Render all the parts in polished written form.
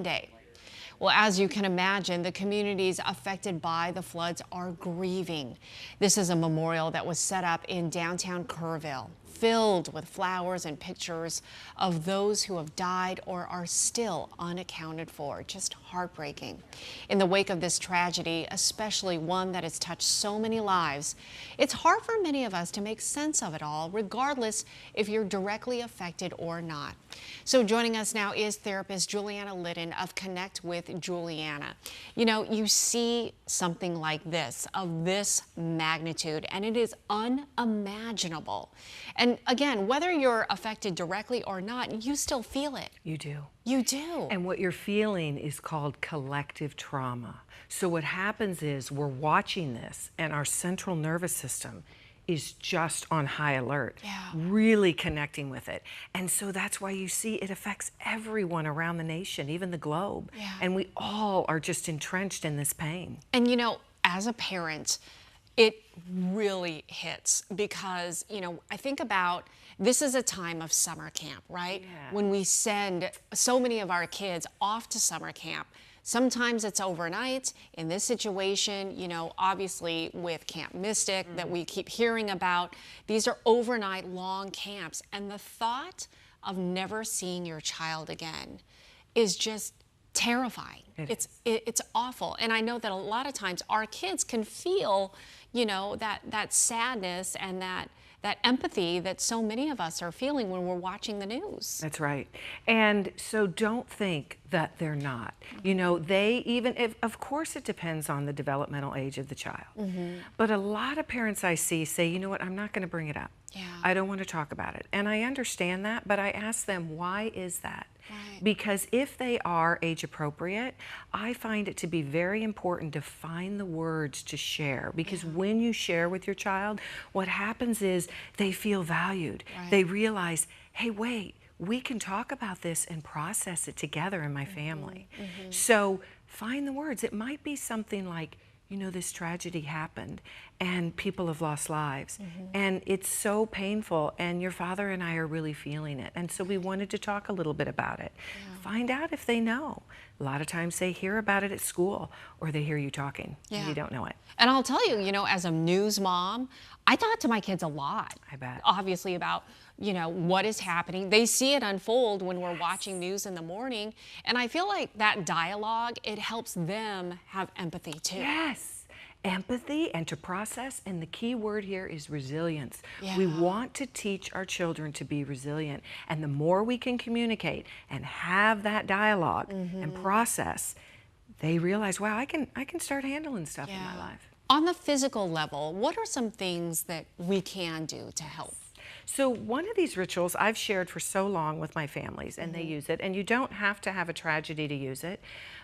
Day. Well, as you can imagine, the communities affected by the floods are grieving. This is a memorial that was set up in downtown Kerrville, filled with flowers and pictures of those who have died or are still unaccounted for. Just heartbreaking. In the wake of this tragedy, especially one that has touched so many lives, it's hard for many of us to make sense of it all, regardless if you're directly affected or not. So joining us now is therapist Julianna Lyddon of Connect with Julianna. You know, you see something like this, of this magnitude, and it is unimaginable. And again, whether you're affected directly or not, you still feel it. You do. You do. And what you're feeling is called collective trauma. So what happens is we're watching this and our central nervous system is just on high alert, really connecting with it. And so that's why you see it affects everyone around the nation, even the globe. And we all are just entrenched in this pain. And you know, as a parent, it really hits because, you know, I think about this is a time of summer camp, right? When we send so many of our kids off to summer camp. Sometimes it's overnight. In this situation, you know, obviously with Camp Mystic that we keep hearing about, these are overnight long camps. And the thought of never seeing your child again is just terrifying. It's awful. And I know that a lot of times our kids can feel, you know, that sadness and that empathy that so many of us are feeling when we're watching the news. That's right. And so don't think that they're not. You know, they even, if, of course it depends on the developmental age of the child. But a lot of parents I see say, you know what, I'm not going to bring it up. I don't want to talk about it. And I understand that, but I ask them, why is that? Because if they are age appropriate, I find it to be very important to find the words to share. Because when you share with your child, what happens is they feel valued. They realize, hey, wait, we can talk about this and process it together in my family. So find the words. It might be something like, you know, this tragedy happened and people have lost lives and it's so painful and your father and I are really feeling it. And so we wanted to talk a little bit about it. Find out if they know. A lot of times they hear about it at school or they hear you talking and you don't know it. And I'll tell you, you know, as a news mom, I talk to my kids a lot. I bet. Obviously about, you know, what is happening. They see it unfold when we're watching news in the morning. And I feel like that dialogue, it helps them have empathy too. Yes. Empathy and to process, and the key word here is resilience. We want to teach our children to be resilient, and the more we can communicate and have that dialogue and process, they realize, wow, I can start handling stuff in my life. On the physical level, what are some things that we can do to help? So one of these rituals I've shared for so long with my families, and they use it, and you don't have to have a tragedy to use it.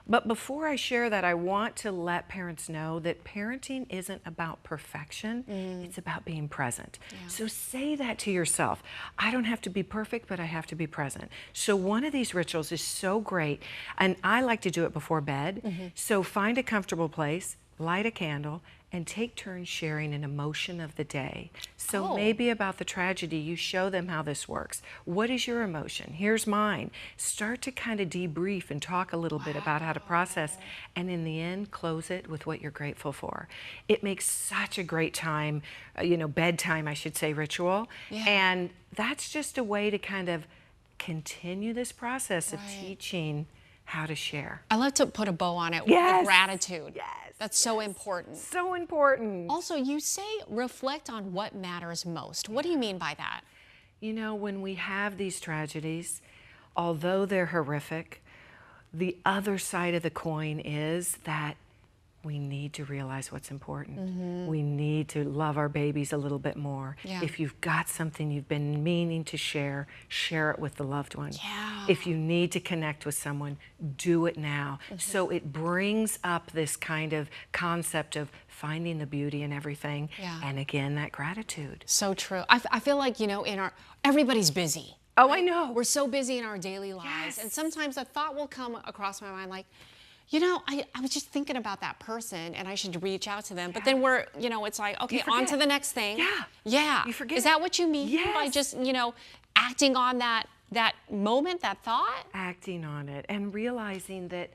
But before I share that, I want to let parents know that parenting isn't about perfection, it's about being present. So say that to yourself. I don't have to be perfect, but I have to be present. So one of these rituals is so great, and I like to do it before bed. So find a comfortable place, light a candle, and take turns sharing an emotion of the day. So maybe about the tragedy, you show them how this works. What is your emotion? Here's mine. Start to kind of debrief and talk a little bit about how to process, and in the end, close it with what you're grateful for. It makes such a great time, you know, bedtime, I should say, ritual. And that's just a way to kind of continue this process of teaching how to share. I like to put a bow on it with gratitude. That's so important. So important. Also, you say reflect on what matters most. What do you mean by that? You know, when we have these tragedies, although they're horrific, the other side of the coin is that we need to realize what's important. We need to love our babies a little bit more. If you've got something you've been meaning to share, share it with the loved one. If you need to connect with someone, do it now. So it brings up this kind of concept of finding the beauty in everything. And again, that gratitude. So true. I feel like, you know, everybody's busy. Oh, I know. We're so busy in our daily lives. And sometimes a thought will come across my mind like, You know, I was just thinking about that person and I should reach out to them. But then we're, you know, it's like, okay, on to the next thing. Yeah. Yeah. You forget. Is that what you mean by Yes. just, you know, acting on that moment, that thought? Acting on it and realizing that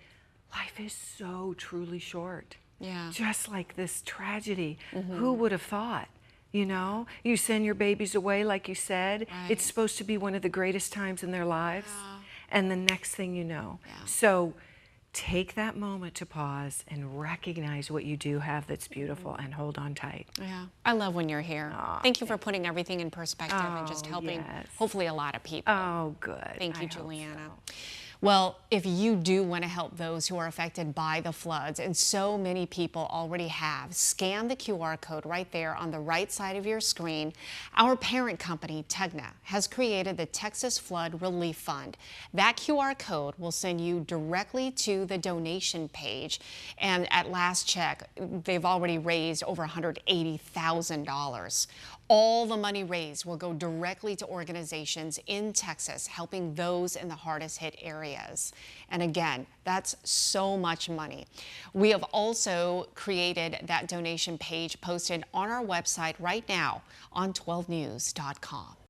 life is so truly short. Yeah. Just like this tragedy. Who would have thought? You know, you send your babies away, like you said. Right. It's supposed to be one of the greatest times in their lives. Yeah. And the next thing you know. Yeah. So take that moment to pause and recognize what you do have that's beautiful and hold on tight. Yeah. I love when you're here. Thank you for putting everything in perspective and just helping, yes. hopefully, a lot of people. Oh, good. Thank you, I hope Julianna. so. Well, if you do want to help those who are affected by the floods, and so many people already have, scan the QR code right there on the right side of your screen. Our parent company, Tegna, has created the Texas Flood Relief Fund. That QR code will send you directly to the donation page. And at last check, they've already raised over $180,000. All the money raised will go directly to organizations in Texas helping those in the hardest hit areas. And again, that's so much money. We have also created that donation page posted on our website right now on 12news.com.